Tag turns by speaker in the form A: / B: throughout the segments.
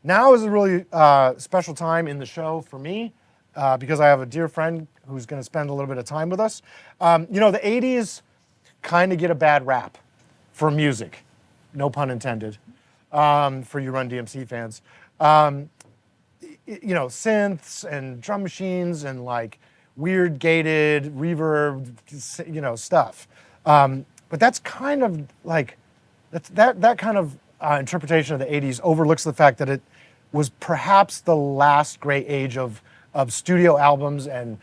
A: now is a really special time in the show for me because I have a dear friend who's going to spend a little bit of time with us. You know, the 80s kind of get a bad rap for music, no pun intended, for you Run DMC fans. You know, synths and drum machines and like weird gated reverb, you know, stuff. But that's kind of like, that kind of interpretation of the 80s overlooks the fact that it was perhaps the last great age of studio albums and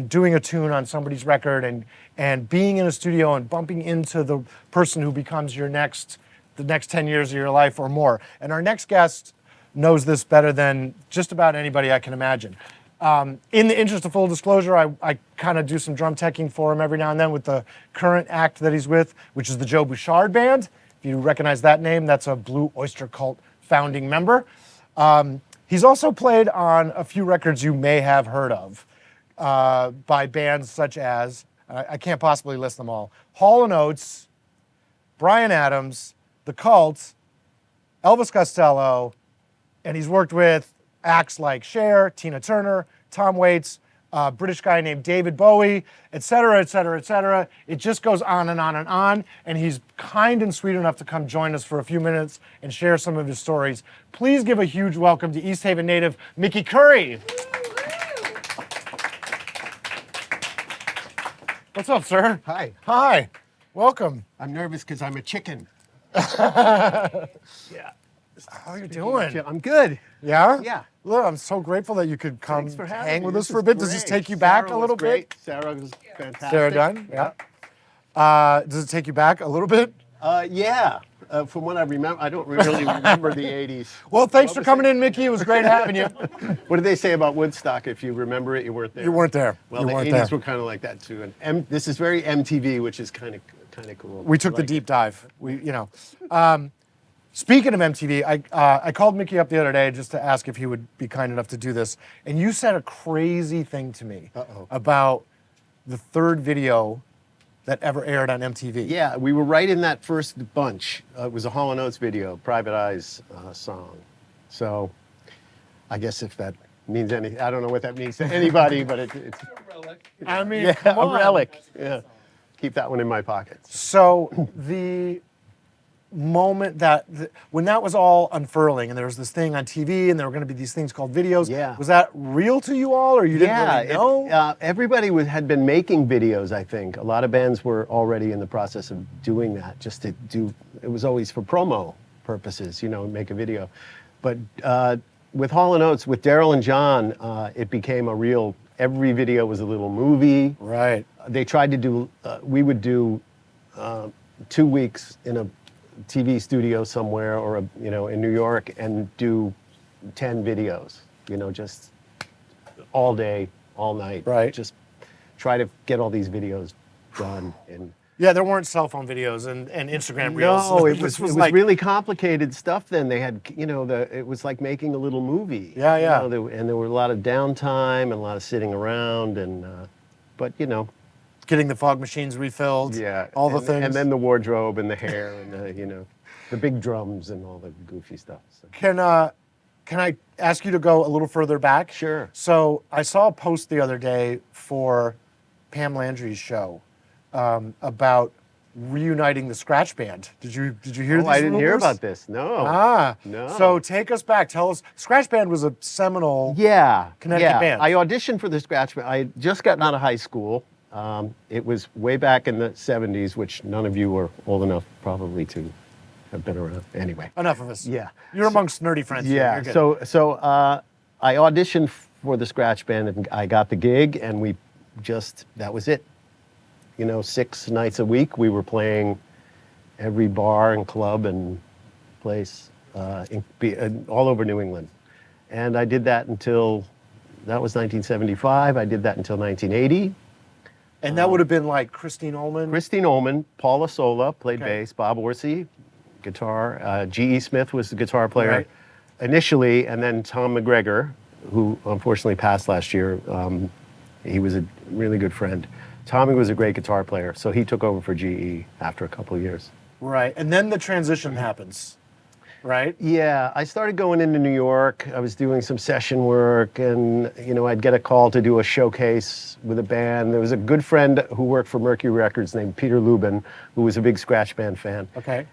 A: doing a tune on somebody's record and being in a studio and bumping into the person who becomes the next 10 years of your life or more. And our next guest knows this better than just about anybody I can imagine. In the interest of full disclosure, I kind of do some drum teching for him every now and then with the current act that he's with, which is the Joe Bouchard Band. If you recognize that name, that's a Blue Oyster Cult founding member. He's also played on a few records you may have heard of by bands such as, I can't possibly list them all, Hall & Oates, Bryan Adams, The Cult, Elvis Costello, and he's worked with acts like Cher, Tina Turner, Tom Waits, a British guy named David Bowie, et cetera, et cetera, et cetera. It just goes on and on and on, and he's kind and sweet enough to come join us for a few minutes and share some of his stories. Please give a huge welcome to East Haven native Mickey Curry. What's up, sir?
B: Hi.
A: Hi. Welcome.
B: I'm nervous because I'm a chicken.
A: Yeah. How are you doing?
B: I'm good.
A: Yeah?
B: Yeah.
A: Look, I'm so grateful that you could come
B: Thanks for having
A: hang
B: me.
A: with us
B: This
A: for a
B: is
A: bit. Does this
B: great.
A: take you back
B: Sarah
A: a little
B: was great.
A: bit?
B: Sarah was fantastic.
A: Sarah done? Yeah. Does it take you back a little bit?
B: Yeah. From what I remember, I don't really remember the 80s.
A: Well, thanks for coming in, Mickey. It was great having you.
B: What did they say about Woodstock? If you remember it, you weren't there.
A: You weren't there.
B: Well,
A: you
B: the
A: weren't
B: 80s
A: there.
B: were kind of like that too. And this is very MTV, which is kind of cool.
A: We took the deep dive. Speaking of MTV, I called Mickey up the other day just to ask if he would be kind enough to do this, and you said a crazy thing to me about the third video that ever aired on MTV.
B: Yeah, we were right in that first bunch. It was a Hall & Oates video, Private Eyes song. So I guess if that means anything, I don't know what that means to anybody, but it's
C: A relic.
A: I mean,
B: yeah,
A: come on.
B: a relic. Yeah, keep that one in my pocket.
A: So the moment when that was all unfurling and there was this thing on TV and there were going to be these things called videos, was that real to you all or you didn't really know?
B: Everybody had been making videos, I think. A lot of bands were already in the process of doing that just to do, it was always for promo purposes, you know, make a video. But with Hall & Oates, with Daryl and John, it became a real, every video was a little movie.
A: Right.
B: They tried to do, we would do 2 weeks in a TV studio somewhere or, in New York and do 10 videos, just all day, all night.
A: Right.
B: Just try to get all these videos done. And
A: Yeah, there weren't cell phone videos and Instagram reels.
B: no, it was
A: like,
B: really complicated stuff then. They had, it was like making a little movie.
A: Yeah, yeah.
B: And there were a lot of downtime and a lot of sitting around and, but
A: getting the fog machines refilled.
B: yeah,
A: all the things.
B: And then the wardrobe and the hair and the big drums and all the goofy stuff. So.
A: Can I ask you to go a little further back?
B: Sure.
A: So I saw a post the other day for Pam Landry's show about reuniting the Scratch Band. Did you hear this?
B: I didn't hear
A: rumors?
B: about this. No. No.
A: So take us back. Tell us. Scratch Band was a seminal.
B: Connecticut
A: band.
B: I auditioned for the Scratch Band. I had just gotten out of high school. It was way back in the 70s, which none of you are old enough probably to have been around. Anyway.
A: Enough of us.
B: Yeah.
A: You're amongst nerdy friends.
B: Yeah.
A: Here. You're good.
B: So I auditioned for the Scratch Band and I got the gig and that was it. 6 nights a week we were playing every bar and club and place all over New England. And I did that that was 1975. I did that until 1980.
A: And that would have been like Christine Ullman.
B: Christine Ullman, Paula Sola played bass, Bob Orsi, guitar, G.E. Smith was the guitar player initially, and then Tom McGregor, who unfortunately passed last year. He was a really good friend. Tommy was a great guitar player, so he took over for G.E. after a couple of years.
A: Right, and then the transition happens. right?
B: Yeah, I started going into New York. I was doing some session work, and I'd get a call to do a showcase with a band. There was a good friend who worked for Mercury Records named Peter Lubin, who was a big scratch band fan.
A: Okay.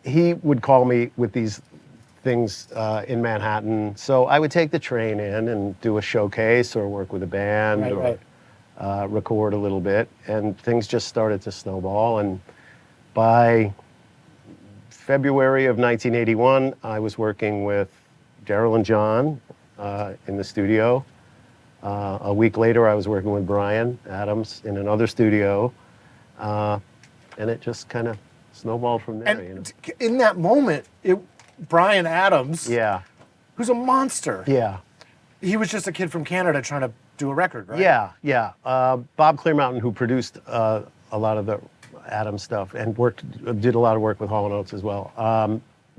B: He would call me with these things in Manhattan. So I would take the train in and do a showcase or work with a band
A: Right.
B: record a little bit. And things just started to snowball. And by February of 1981, I was working with Daryl and John in the studio. A week later, I was working with Bryan Adams in another studio. And it just kind of snowballed from there.
A: And in that moment, Bryan Adams,
B: Yeah.
A: who's a monster.
B: Yeah.
A: He was just a kid from Canada trying to do a record, right?
B: Yeah. Bob Clearmountain, who produced a lot of the Adams stuff and did a lot of work with Hall & Oates as well.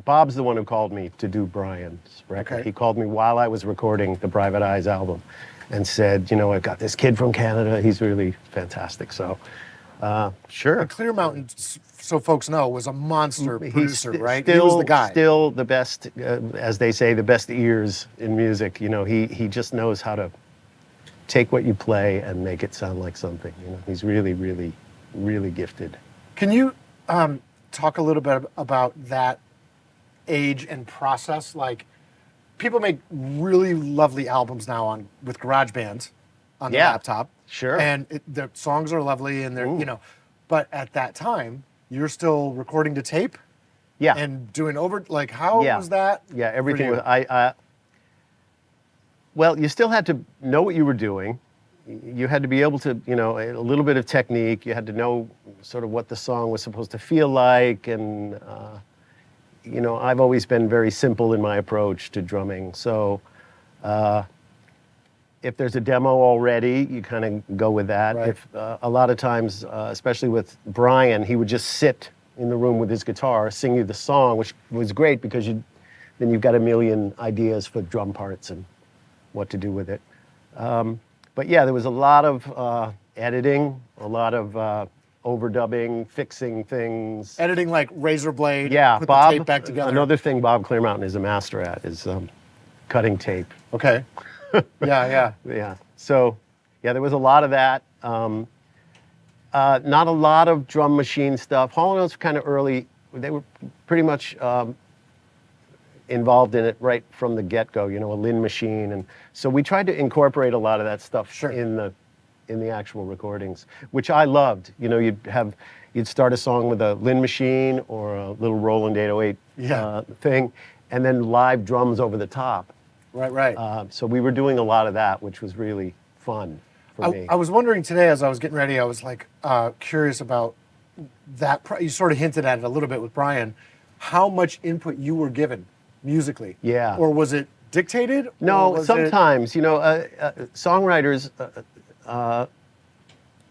B: Bob's the one who called me to do Bryan's record.
A: Okay.
B: He called me while I was recording the Private Eyes album and said, I've got this kid from Canada. He's really fantastic. So, sure.
A: Clear Mountain, so folks know, was a monster producer, right?
B: Still,
A: he was the guy.
B: Still the best, as they say, the best ears in music. He just knows how to take what you play and make it sound like something. He's really, really, really gifted.
A: Can you talk a little bit about that age and process? Like, people make really lovely albums now with GarageBand on the laptop.
B: Sure.
A: And the songs are lovely, and they're but at that time, you're still recording to tape.
B: Yeah.
A: And doing how was that?
B: Yeah, everything
A: for you?
B: was. Well, you still had to know what you were doing. You had to be able to, a little bit of technique. You had to know sort of what the song was supposed to feel like. And, I've always been very simple in my approach to drumming. So if there's a demo already, you kind of go with that.
A: Right.
B: If a lot of times, especially with Bryan, he would just sit in the room with his guitar, sing you the song, which was great because then you've got a million ideas for drum parts and what to do with it. But yeah, there was a lot of editing, a lot of overdubbing, fixing things.
A: Editing like razor blade.
B: Yeah,
A: put
B: Bob.
A: the tape back together.
B: Another thing Bob Clearmountain is a master at is cutting tape.
A: Okay. Yeah.
B: Yeah. So, yeah, there was a lot of that. Not a lot of drum machine stuff. Hall & Oates were kind of early. They were pretty much involved in it right from the get-go. A Lynn machine, and so we tried to incorporate a lot of that stuff
A: Sure.
B: in the actual recordings, which I loved. You'd start a song with a Lynn machine or a little Roland 808 thing, and then live drums over the top.
A: Right.
B: So we were doing a lot of that, which was really fun for me.
A: I was wondering today as I was getting ready, I was curious about that. You sort of hinted at it a little bit with Bryan, how much input you were given musically.
B: Yeah.
A: Or was it dictated?
B: No, sometimes, songwriters,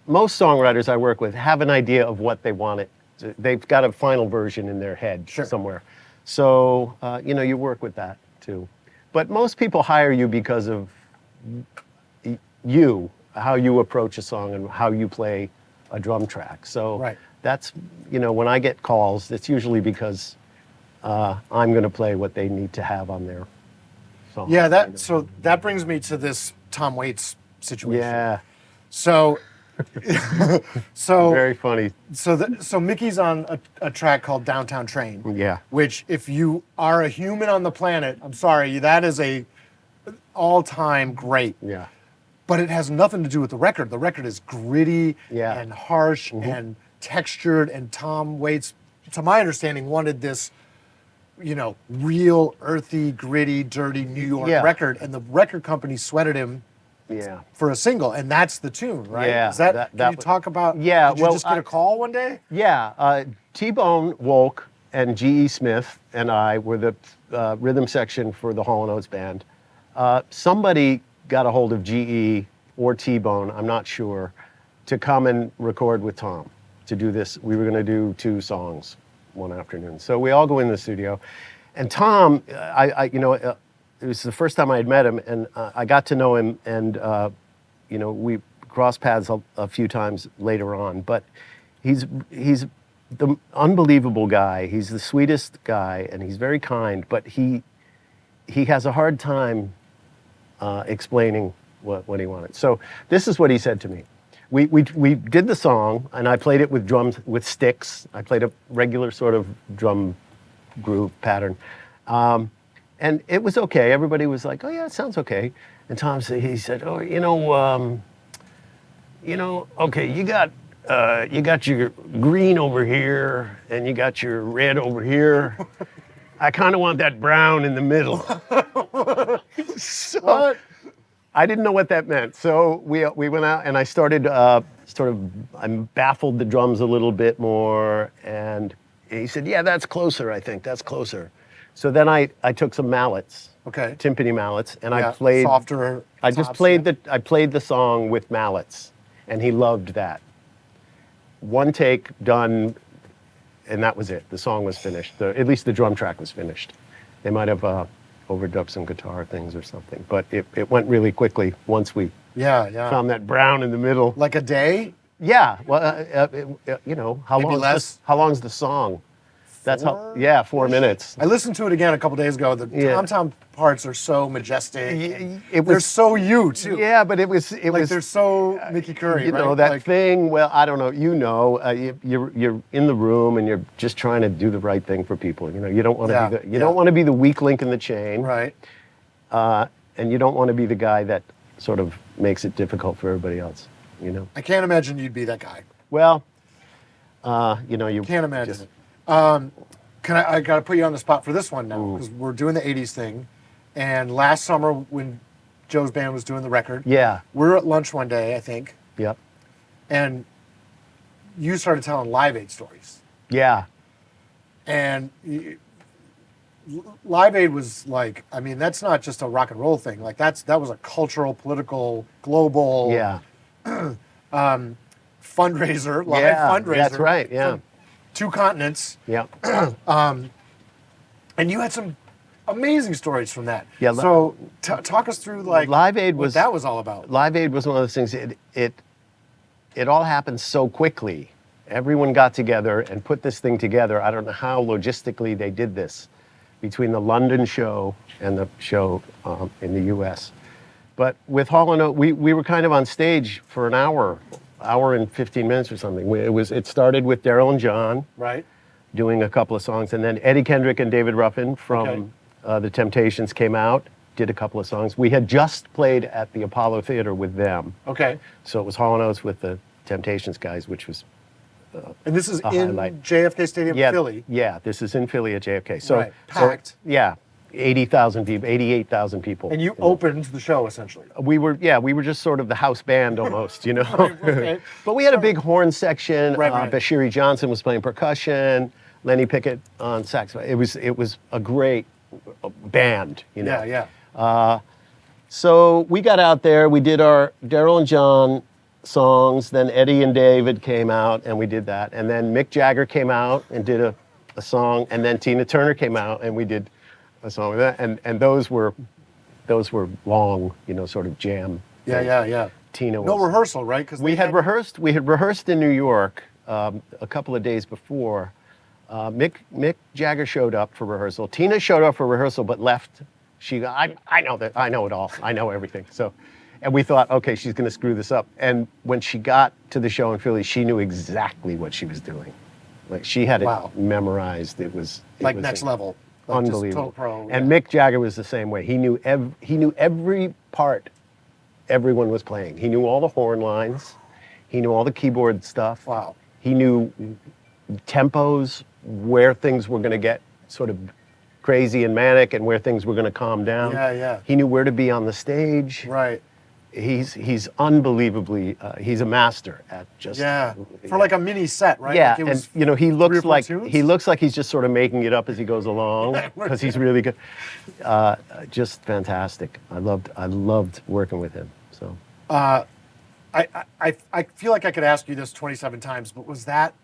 B: most songwriters I work with have an idea of what they want it. They've got a final version in their head somewhere. So, you work with that too. But most people hire you because of how you approach a song and how you play a drum track. So that's, when I get calls, it's usually because I'm going to play what they need to have on their song.
A: Yeah, so that brings me to this Tom Waits situation.
B: Yeah.
A: So
B: Very funny.
A: So Mickey's on a track called Downtown Train.
B: Yeah.
A: Which, if you are a human on the planet, I'm sorry, that is a all-time great.
B: Yeah.
A: But it has nothing to do with the record. The record is gritty
B: Yeah.
A: and harsh and textured, and Tom Waits, to my understanding, wanted this, real, earthy, gritty, dirty New York record, and the record company sweated him for a single, and that's the tune, right?
B: Yeah.
A: Is can you talk about, did you just get a call one day?
B: Yeah. T-Bone Wolk and G.E. Smith and I were the rhythm section for the Hall & Oates band. Somebody got a hold of G.E. or T-Bone, I'm not sure, to come and record with Tom to do this. We were going to do 2 songs one afternoon. So we all go in the studio, and Tom, it was the first time I had met him, and I got to know him, and we crossed paths a few times later on. But he's the unbelievable guy. He's the sweetest guy, and he's very kind, but he has a hard time explaining what he wanted. So this is what he said to me. We did the song, and I played it with drums, with sticks. I played a regular sort of drum groove pattern. And it was okay. Everybody was like, oh yeah, it sounds okay. And Tom said, he said, oh, okay, you got your green over here, and you got your red over here. I kind of want that brown in the middle. So
A: What?
B: I didn't know what that meant. So we went out, and I started I baffled the drums a little bit more, and he said, yeah, that's closer, I think. That's closer. So then I took some mallets,
A: Okay.
B: timpani mallets, and
A: Yeah,
B: I played
A: softer.
B: I just
A: tops,
B: played
A: yeah.
B: I played the song with mallets, and he loved that. One take done, and that was it. The song was finished. At least the drum track was finished. They might have overdubbed some guitar things or something, but it went really quickly once we
A: Yeah, yeah.
B: found that brown in the middle.
A: Like a day?
B: Yeah, well, how
A: Maybe
B: long?
A: less?
B: How long's the song? That's how.
A: 4?
B: Yeah, 4 minutes.
A: I listened to it again a couple days ago. The
B: Yeah.
A: tom-tom parts are so majestic.
B: It
A: They're
B: was
A: so you, too.
B: Yeah, but it was
A: Like they're so Mickey Curry,
B: you know
A: right?
B: that
A: Like,
B: thing. Well, I don't know. You're in the room and you're just trying to do the right thing for people. You don't want to
A: Yeah,
B: be don't want to be the weak link in the chain,
A: Right.
B: and you don't want to be the guy that sort of makes it difficult for everybody else.
A: I can't imagine you'd be that guy.
B: Well, you
A: Can't imagine
B: just-
A: it. I got to put you on the spot for this one now because we're doing the 80s thing. And last summer when Joe's band was doing the record,
B: Yeah.
A: we were at lunch one day, I think,
B: Yep.
A: and you started telling Live Aid stories.
B: Yeah.
A: And Live Aid was like, I mean, that's not just a rock and roll thing. Like that was a cultural, political, global
B: Yeah.
A: fundraiser, live
B: Yeah.
A: fundraiser.
B: That's right. Yeah.
A: from 2 continents.
B: Yeah.
A: And you had some amazing stories from that.
B: Yeah,
A: So talk us through like
B: Live Aid
A: what
B: was
A: that was all about.
B: Live Aid was one of those things. It all happened so quickly. Everyone got together and put this thing together. I don't know how logistically they did this between the London show and the show in the U.S. But with Hall & Oates, we were kind of on stage for an hour and 15 minutes or something. It started with Daryl and John
A: Right.
B: doing a couple of songs, and then Eddie Kendrick and David Ruffin from The Temptations came out, did a couple of songs. We had just played at the Apollo Theater with them,
A: Okay.
B: so it was Hall & Oates with the Temptations guys, which was
A: And this is
B: a
A: in
B: highlight.
A: JFK Stadium, Philly.
B: Yeah, this is in Philly at JFK. So,
A: Right. Packed.
B: yeah, 80,000 people, 88,000 people.
A: And you opened the show essentially.
B: We were just sort of the house band almost,
A: Okay.
B: But we had a big horn section.
A: Right.
B: Bashiri Johnson was playing percussion. Lenny Pickett on saxophone. It was a great band,
A: Yeah.
B: So we got out there. We did our Daryl and John songs. Then Eddie and David came out, and we did that. And then Mick Jagger came out and did a song. And then Tina Turner came out, and we did a song with that. And those were long, sort of jam.
A: Yeah.
B: Tina was.
A: No rehearsal, right? Because
B: We had rehearsed in New York a couple of days before. Mick Jagger showed up for rehearsal. Tina showed up for rehearsal, but left. I know it all. I know everything. So, and we thought, okay, she's going to screw this up. And when she got to the show in Philly, she knew exactly what she was doing. Like she had it
A: Wow.
B: memorized. It was
A: like next level. Like just
B: unbelievable.
A: total pro.
B: And Mick Jagger was the same way. He knew every part everyone was playing. He knew all the horn lines. He knew all the keyboard stuff.
A: Wow.
B: He knew tempos, where things were going to get sort of crazy and manic and where things were going to calm down.
A: Yeah.
B: He knew where to be on the stage.
A: Right.
B: He's unbelievably, he's a master at just.
A: Yeah. For like a mini set, right?
B: Yeah,
A: Like it was
B: and he
A: 3 or
B: looks
A: 4
B: like
A: tunes?
B: he's just sort of making it up as he goes along because he's really good. Just fantastic. I loved working with him. So
A: I feel like I could ask you this 27 times, but was that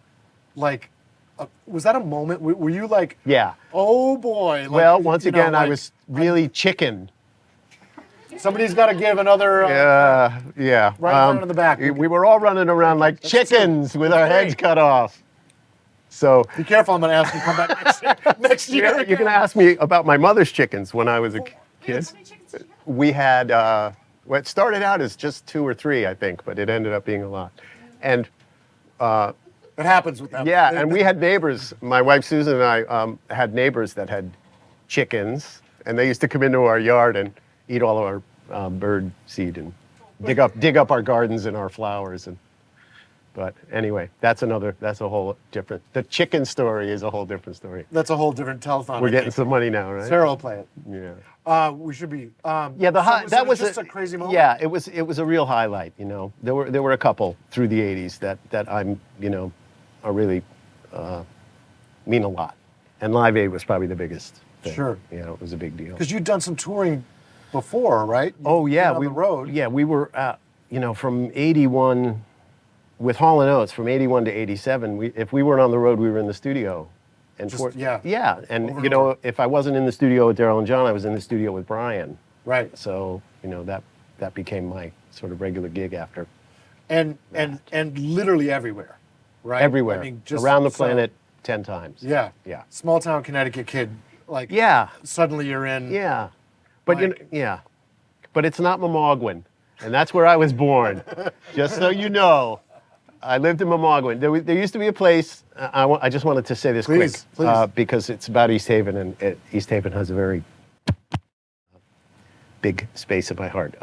A: like, was that a moment? Were you like,
B: yeah.
A: oh boy? Like,
B: Well, once
A: you know,
B: again, I
A: like,
B: was really chicken.
A: Somebody's got to give another.
B: Yeah.
A: Right around in the back.
B: We were all running around like chickens with our heads
A: great.
B: cut off. So
A: Be careful, I'm going to ask you to come back next year. Next year
B: you're
A: again.
B: going to ask me about my mother's chickens when I was a kid.
C: How many chickens did you have?
B: We had, well, it started out as just 2 or 3, I think, but it ended up being a lot. And
A: It happens with them.
B: yeah, and we had neighbors. My wife Susan and I had neighbors that had chickens, and they used to come into our yard and eat all of our bird seed and dig up our gardens and our flowers. And but anyway, that's a whole different. The chicken story is a whole different story.
A: That's a whole different telethon.
B: We're
A: I
B: getting
A: think.
B: some money now, right?
A: Sarah will play it.
B: Yeah.
A: We should be.
B: Yeah, that was
A: just a crazy moment.
B: Yeah, it was a real highlight. You know, there were a couple through the '80s that I'm are really mean a lot, and Live Aid was probably the biggest thing.
A: Sure.
B: Yeah, it was a big deal.
A: Because you'd done some touring before, right?
B: Oh yeah,
A: on the road.
B: Yeah, we were from '81 with Hall & Oates from '81 to '87. If we weren't on the road, we were in the studio. And
A: Yeah,
B: and
A: over and over.
B: if I wasn't in the studio with Daryl and John, I was in the studio with Bryan.
A: Right.
B: So that became my sort of regular gig after.
A: And literally everywhere, right?
B: Everywhere,
A: I mean, just
B: around the
A: so-
B: planet 10 times.
A: Yeah.
B: Yeah.
A: Small town Connecticut kid, like.
B: Yeah.
A: Suddenly you're in.
B: Yeah. But
A: Like-
B: but it's not Memorgwin, and that's where I was born. Just so you know, I lived in Memorgwin. There used to be a place. I just wanted to say this
A: Please,
B: quick
A: please.
B: because it's about East Haven, and East Haven has a very big space in my heart.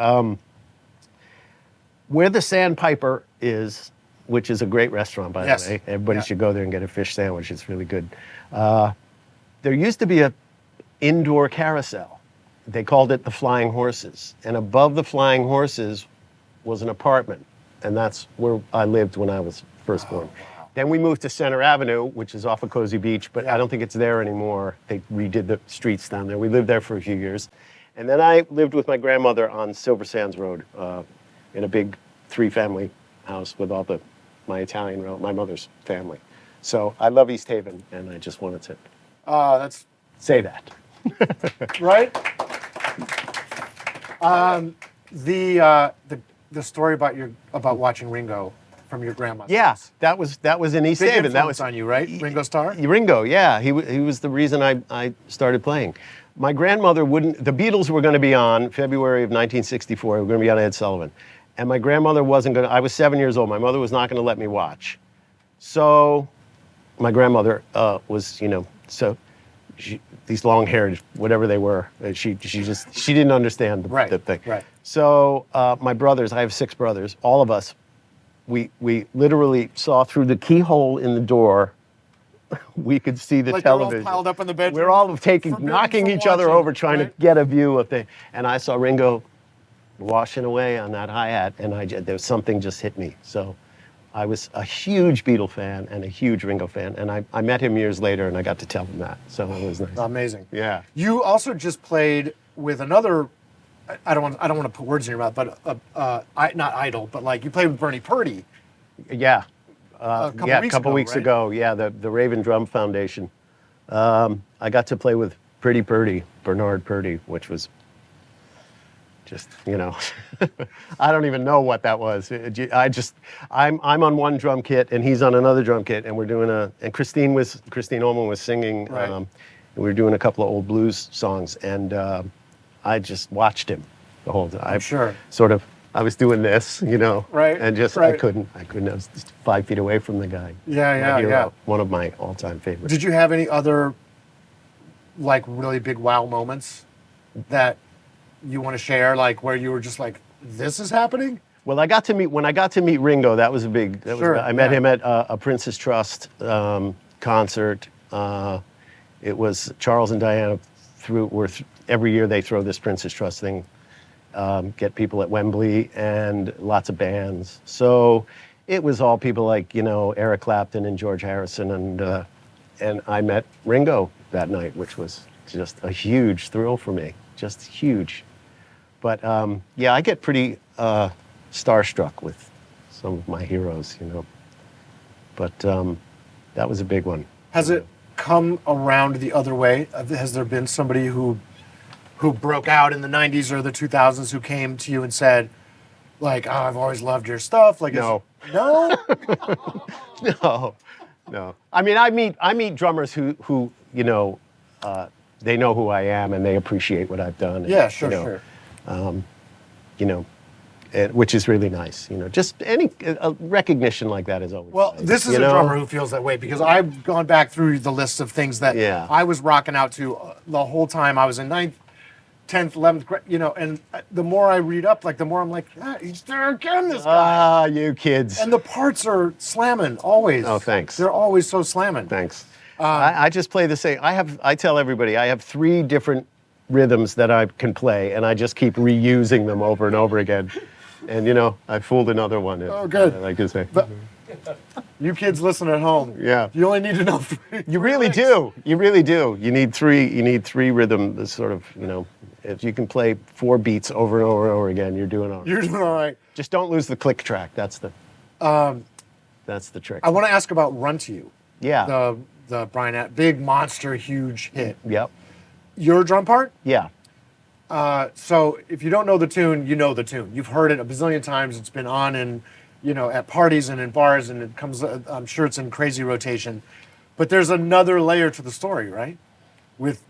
B: Where the Sandpiper is, which is a great restaurant, by
A: Yes.
B: the way. Everybody
A: Yeah.
B: should go there and get a fish sandwich. It's really good. There used to be a indoor carousel. They called it the Flying Horses. And above the Flying Horses was an apartment. And that's where I lived when I was first born. Then we moved to Center Avenue, which is off of Cozy Beach, but I don't think it's there anymore. They redid the streets down there. We lived there for a few years. And then I lived with my grandmother on Silver Sands Road in a big 3-family house with all my my mother's family. So I love East Haven, and I just wanted to
A: That's
B: say that.
A: right. The story about watching Ringo from your grandma's
B: Yeah,
A: house.
B: that was in East
A: Big
B: Haven. That
A: influence
B: was
A: on you, right? Ringo Starr.
B: Ringo, yeah, he was the reason I started playing. My grandmother wouldn't. The Beatles were going to be on February of 1964. They were going to be on Ed Sullivan, and my grandmother wasn't going to. I was 7 years old. My mother was not going to let me watch. So, my grandmother was, these long-haired, whatever they were. She didn't understand the thing.
A: Right.
B: So my brothers, I have 6 brothers. All of us, we literally saw through the keyhole in the door. We could see the
A: Like
B: television.
A: They're all piled up in the bedroom.
B: We're all
A: from
B: knocking each other
A: watching,
B: over, trying
A: right?
B: to get a view of things. And I saw Ringo washing away on that hi-hat, and there was something just hit me. So I was a huge Beatle fan and a huge Ringo fan, and I met him years later, and I got to tell him that. So it was nice.
A: Amazing.
B: Yeah.
A: You also just played with another. I don't want to put words in your mouth, but not idol, but like you played with Bernie Purdy.
B: Yeah.
A: A couple weeks ago,
B: ago. Yeah, the Raven Drum Foundation. I got to play with Pretty Purdy, Bernard Purdy, which was just, I don't even know what that was. I'm on one drum kit and he's on another drum kit, and we're doing and Christine Ullman was singing,
A: Right.
B: and we were doing a couple of old blues songs, and I just watched him the whole time.
A: I'm sure.
B: I was doing this,
A: Right,
B: and just
A: right.
B: I couldn't. I was just 5 feet away from the guy.
A: Yeah,
B: My hero,
A: yeah.
B: one of my all-time favorites.
A: Did you have any other, like, really big wow moments that you want to share, like where you were just like, this is happening?
B: Well, when I got to meet Ringo, that was a big.
A: Sure,
B: I met
A: yeah.
B: him at a Prince's Trust concert. It was Charles and Diana every year they throw this Prince's Trust thing. Get people at Wembley and lots of bands. So it was all people like Eric Clapton and George Harrison, and I met Ringo that night, which was just a huge thrill for me, just huge. But yeah, I get pretty starstruck with some of my heroes, But that was a big one.
A: Has it come around the other way? Has there been somebody who broke out in the 90s or the 2000s who came to you and said, like, oh, I've always loved your stuff? Like,
B: No.
A: No?
B: No. no. I mean, I meet drummers who you know, they know who I am and they appreciate what I've done. And,
A: Yeah, sure,
B: you know,
A: sure.
B: You know, which is really nice. You know, just any recognition like that is always.
A: Well,
B: nice,
A: this is
B: you
A: a
B: know?
A: drummer who feels that way because I've gone back through the list of things that
B: Yeah.
A: I was rocking out to the whole time I was in 9th, 10th, 11th grade, you know, and the more I read up, like the more I'm like, he's there again, this guy.
B: Ah, you kids.
A: And the parts are slamming always.
B: Oh, thanks.
A: They're always so slamming.
B: Thanks. I just play the same. I tell everybody I have 3 different rhythms that I can play, and I just keep reusing them over and over again. And you know, I fooled another one.
A: Oh, good.
B: I like to say.
A: But you kids listen at home.
B: Yeah.
A: You only need to know 3.
B: You really do. You really do. You need 3. You need 3 rhythms. Sort of. You know, if you can play 4 beats over and over and over again, you're doing all right.
A: You're doing all right.
B: Just don't lose the click track. That's the. That's the trick.
A: I want to ask about Run to You.
B: Yeah.
A: The Bryan Adams, big monster, huge hit.
B: Yep.
A: Your drum part?
B: Yeah.
A: So if you don't know the tune, you know the tune. You've heard it a bazillion times. It's been on in, you know, at parties and in bars, and it comes. I'm sure it's in crazy rotation. But there's another layer to the story, right? With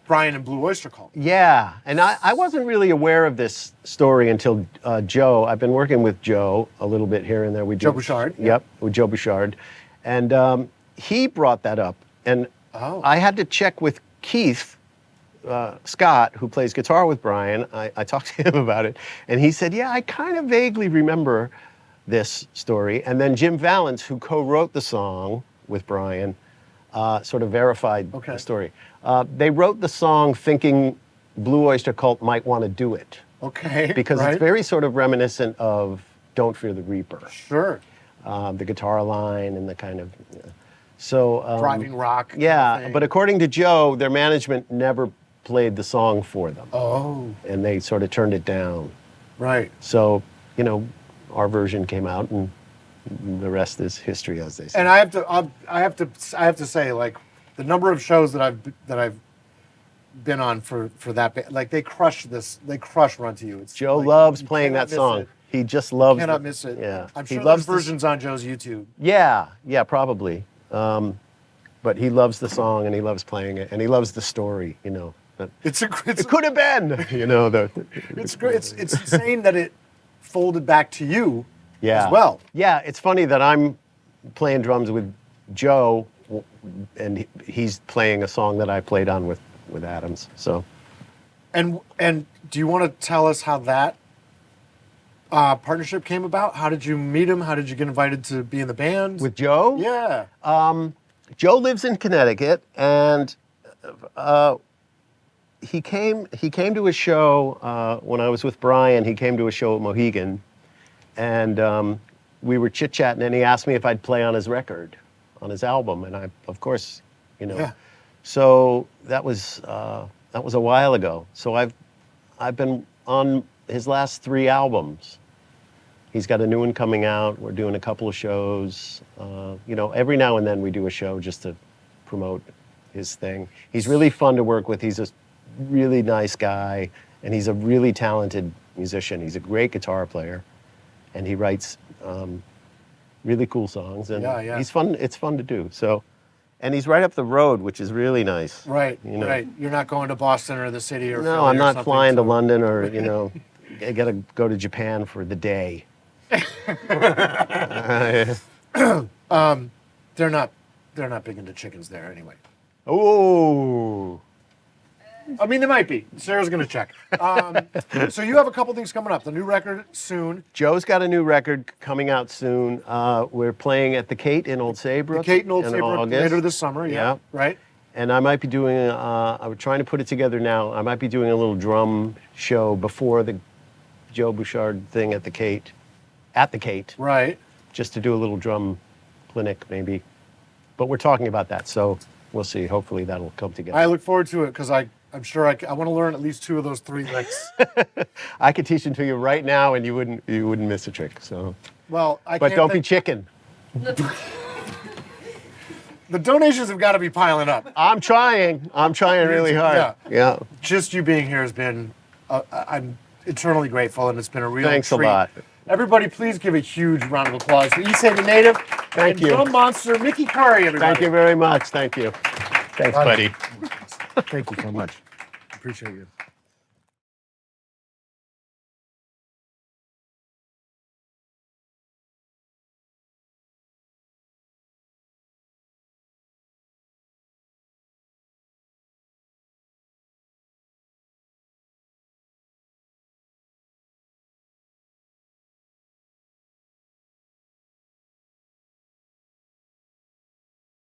A: Bryan and Blue Oyster Cult.
B: Yeah, and I wasn't really aware of this story until Joe. I've been working with Joe a little bit here and there.
A: Joe Bouchard?
B: Yep, with Joe Bouchard. And he brought that up. And I had to check with Keith Scott, who plays guitar with Bryan. I talked to him about it. And he said, yeah, I kind of vaguely remember this story. And then Jim Valance, who co-wrote the song with Bryan, sort of verified the story. They wrote the song thinking Blue Oyster Cult might want to do it.
A: Okay.
B: Because
A: right?
B: it's very sort of reminiscent of Don't Fear the Reaper.
A: Sure.
B: The guitar line and the kind of... So...
A: Driving rock.
B: Yeah,
A: kind of
B: but according to Joe, their management never played the song for them.
A: Oh.
B: And they sort of turned it down.
A: Right.
B: So, you know, our version came out and the rest is history, as they say.
A: And I have to say, like, the number of shows that I've been on for that band, like they crush Run to You. It's
B: Joe
A: like,
B: loves
A: you
B: playing
A: cannot
B: that
A: miss
B: song.
A: it.
B: He just loves
A: Cannot
B: it.
A: miss it.
B: Yeah.
A: I'm
B: He
A: sure
B: loves
A: there's versions on Joe's YouTube.
B: Yeah, probably. But he loves the song and he loves playing it and he loves the story, you know.
A: It
B: could have been, you know.
A: It's great. It's insane that it folded back to you as well.
B: Yeah, it's funny that I'm playing drums with Joe and he's playing a song that I played on with Adams. So.
A: And do you want to tell us how that partnership came about? How did you meet him? How did you get invited to be in the band?
B: With Joe?
A: Yeah.
B: Joe lives in Connecticut, and he came to a show when I was with Bryan. He came to a show at Mohegan, and we were chit-chatting, and he asked me if I'd play on his record, on his album, and I, of course, you know.
A: Yeah.
B: So that was a while ago. So I've been on his last 3 albums. He's got a new one coming out. We're doing a couple of shows. You know, every now and then we do a show just to promote his thing. He's really fun to work with. He's a really nice guy, and he's a really talented musician. He's a great guitar player, and he writes really cool songs. And
A: Yeah.
B: he's fun. It's fun to do. So, and he's right up the road, which is really nice.
A: Right.
B: You know?
A: Right. You're not going to Boston or the city or
B: No,
A: Philly
B: I'm
A: or
B: not
A: something,
B: flying to
A: so-
B: London or, you know, I got to go to Japan for the day.
A: They're not big into chickens there anyway.
B: Oh.
A: I mean, they might be. Sarah's going to check. So you have a couple things coming up. The new record soon.
B: Joe's got a new record coming out soon. We're playing at the Kate in Old Saybrook.
A: Kate and Old
B: in
A: Saybrook
B: August.
A: later this summer. Yeah. Right.
B: And I might be doing, I'm trying to put it together now. I might be doing a little drum show before the Joe Bouchard thing at the Kate.
A: Right.
B: Just to do a little drum clinic, maybe. But we're talking about that, so we'll see. Hopefully that'll come together.
A: I look forward to it because I'm sure I want to learn at least 2 of those 3 licks.
B: I could teach them to you right now, and you wouldn't miss a trick. So.
A: Well,
B: But don't be chicken.
A: The donations have got to be piling up.
B: I'm trying really hard. Yeah.
A: Just you being here has been, I'm eternally grateful, and it's been a real
B: Thanks
A: treat.
B: a lot.
A: Everybody, please give a huge round of applause to Issei the Native.
B: Thank
A: and
B: you.
A: Drum Monster Mickey Curry, everybody.
B: Thank you very much. Thank you. Thanks, buddy.
A: Thank you so much. Appreciate you.